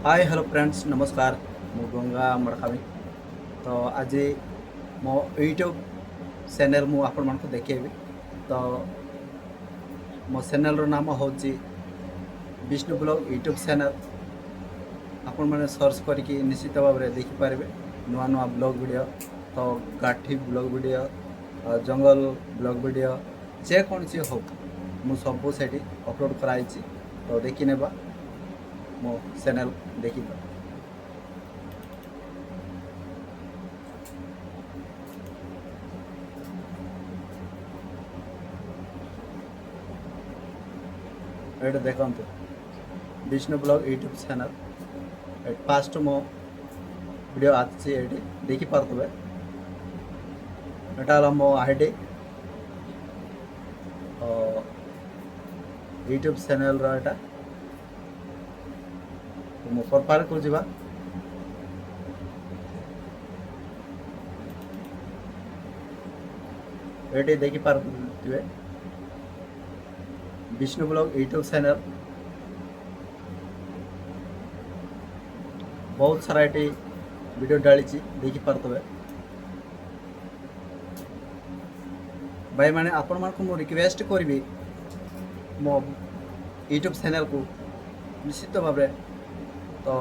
Hi hello friends नमस्कार मु गंगा मड़कामी। तो आज मो यूट्यूब चैनल मु आपण मानक देखेबी। तो मो चैनल रो नाम होची विष्णु ब्लॉग यूट्यूब चैनल। आपण माने सर्च करके निश्चित भाव में देखि पारबे नुआ नुआ ब्लॉग वीडियो। तो गाठी ब्लॉग वीडियो जंगल ब्लॉग वीडियो जे कौन सी हो मु सब सेठी अपलोड कराइछि। तो देखि नेबा मो चैनल देखिबा। एटा देखंतु Vishnu blog YouTube channel fast मो वीडियो आछि एटी देखि पारतबे। एटा मो आईडी यूट्यूब चैनल रो एटा। तो मो प्रोफाइल को जिबा। एटी देखि पारतबे विष्णु ब्लॉग यूट्यूब चैनल। बहुत सारा एटी वीडियो डाली देखि पारतबे। भाई माने आपण मान को मो रिक्वेस्ट करबी मो यूट्यूब चैनल को निश्चित भाव में तो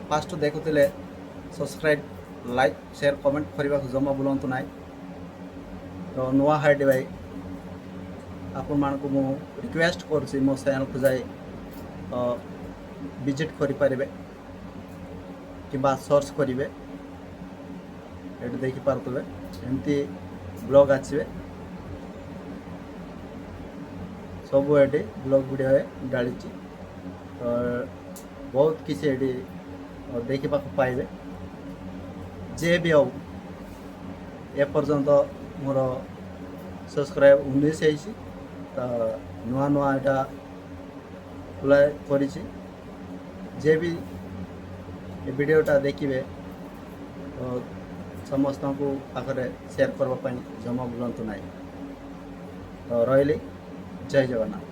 फास्ट देखुले सब्सक्राइब लाइक शेयर कमेंट करने को जमा बुलांतु ना। तो नुआ हाइड भाई आपण मान को मो रिक्वेस्ट कर मो चैनल को जाए विजिट करें कि सर्च करेंगे। ये देखिपे एमती ब्लॉग आसवे सब ये ब्लॉग वीडियो डाली। तो बहुत किसी ये देखा पाइबे जे भी आओ एपर्यंत मोर सब्सक्राइब 19 तो नुआ नुआ यहाँ खुला कर जे भी ये वीडियोटा देखिए तो समस्त को पाखे शेयर करने जमा बुलांतु ना। तो रही जय जगन्नाथ।